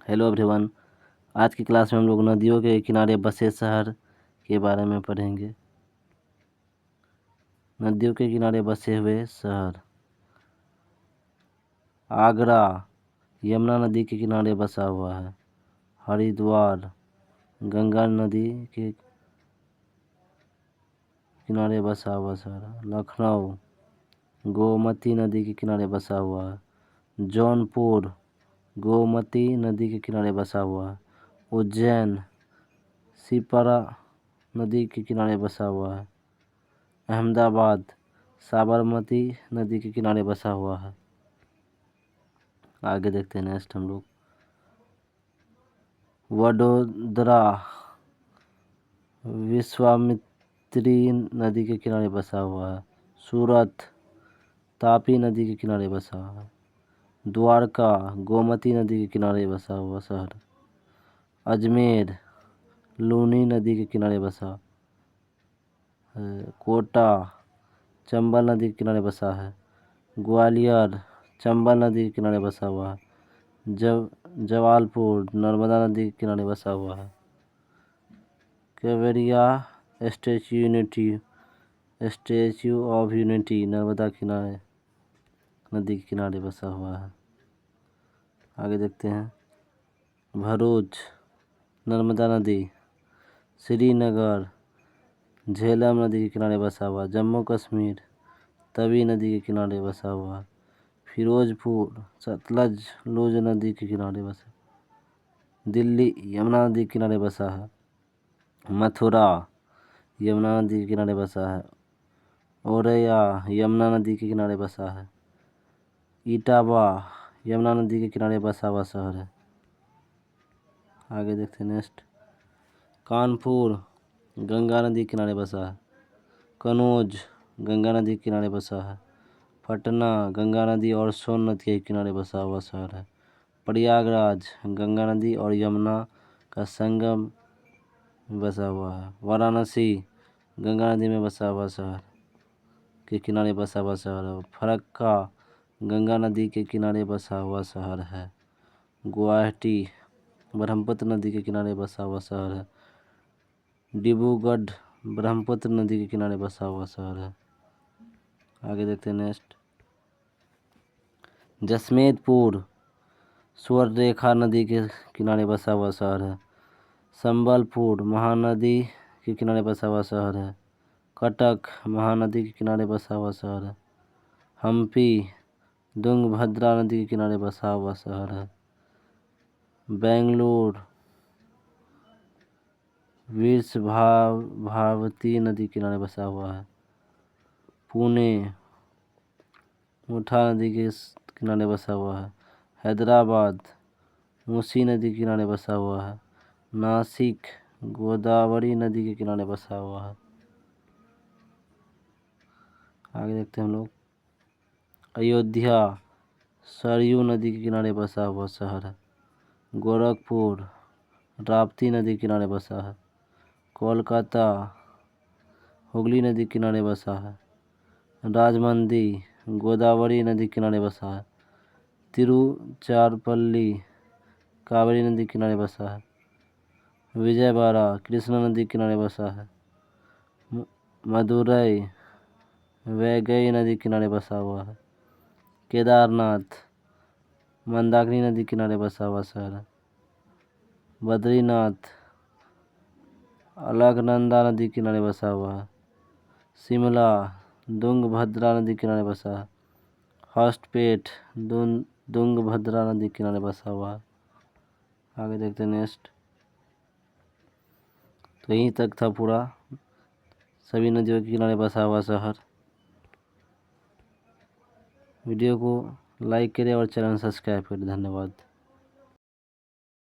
Hello everyone. आज की class में हम लोग नदियों के किनारे बसे शहर के बारे में पढ़ेंगे। नदियों के किनारे बसे हुए शहर। आगरा यमुना नदी के किनारे बसा हुआ है। हरिद्वार गंगा नदी के किनारे बसा हुआ शहर है। लखनऊ गोमती नदी के किनारे बसा हुआ है। जौनपुर गोमती नदी के किनारे बसा हुआ है। उज्जैन सिपरा नदी के किनारे बसा हुआ है। अहमदाबाद साबरमती नदी के किनारे बसा हुआ है। आगे देखते हैं नेक्स्ट हम लोग। वडोदरा विश्वामित्री नदी के किनारे बसा हुआ है। सूरत तापी नदी के किनारे बसा हुआ है। द्वारका गोमती नदी के किनारे बसा हुआ शहर। अजमेर लूनी नदी के किनारे बसा है। कोटा चंबल नदी के किनारे बसा है। ग्वालियर चंबल नदी के किनारे बसा हुआ है। जवालपुर नर्मदा नदी के किनारे बसा हुआ है। Kevadia statue of unity Narmada किनारे नदी के किनारे बसा हुआ है। आगे देखते हैं। भरूच नर्मदा नदी। श्रीनगर झेलम नदी के किनारे बसा हुआ है। जम्मू कश्मीर तवी नदी के किनारे बसा हुआ है। फिरोजपुर सतलज लुज नदी के किनारे बसा। दिल्ली यमुना नदी के किनारे बसा है। मथुरा यमुना नदी के किनारे बसा है। औरैया यमुना नदी के किनारे बसा है। इटावा यमुना नदी के किनारे बसा हुआ शहर है। आगे देखते हैं नेक्स्ट। कानपुर गंगा नदी के किनारे बसा है। कनौज गंगा नदी के किनारे बसा है। पटना गंगा नदी और सोन नदी के किनारे बसा हुआ शहर है। प्रयागराज गंगा नदी और यमुना का संगम बसा हुआ है। वाराणसी गंगा नदी में बसा हुआ शहर के किनारे बसा हुआ शहर है। फरक्का गंगा नदी के किनारे बसा हुआ शहर है। गुवाहाटी ब्रह्मपुत्र नदी के किनारे बसा हुआ शहर है। डिब्रूगढ़ ब्रह्मपुत्र नदी के किनारे बसा हुआ शहर है। आगे देखते हैं नेक्स्ट। जसमेतपुर स्वर्णरेखा नदी के किनारे बसा हुआ शहर है। संबलपुर महानदी के किनारे बसा हुआ शहर है। कटक महानदी के किनारे बसा हुआ शहर है। हम्पी तुंगभद्रा नदी के किनारे बसा हुआ शहर है। बेंगलुरु विश्वभावती नदी के किनारे बसा हुआ है। पुणे मुठा नदी के किनारे बसा हुआ है। हैदराबाद मूसी नदी के किनारे बसा हुआ है। नासिक गोदावरी नदी के किनारे बसा हुआ है। आगे देखते हैं हम लोग। अयोध्या सरयू नदी के किनारे बसा हुआ शहर है। गोरखपुर राप्ती नदी के किनारे बसा है। कोलकाता हुगली नदी के किनारे बसा है। राजमंदी गोदावरी नदी के किनारे बसा है। तिरुचिरापल्ली कावेरी नदी के किनारे बसा है। विजयवाड़ा कृष्णा नदी के किनारे बसा है। मदुरई वैगई नदी के किनारे बसा हुआ है। केदारनाथ मंदाकिनी नदी के किनारे बसा हुआ शहर है। बद्रीनाथ अलकनंदा नदी के किनारे बसा हुआ है। शिमला तुंगभद्रा नदी के किनारे बसा है। हॉस्टपेट तुंगभद्रा नदी के किनारे बसा हुआ है। आगे देखते हैं नेक्स्ट। तो यहीं तक था पूरा सभी नदियों के किनारे बसा हुआ शहर। वीडियो को लाइक करें और चैनल सब्सक्राइब करें। धन्यवाद।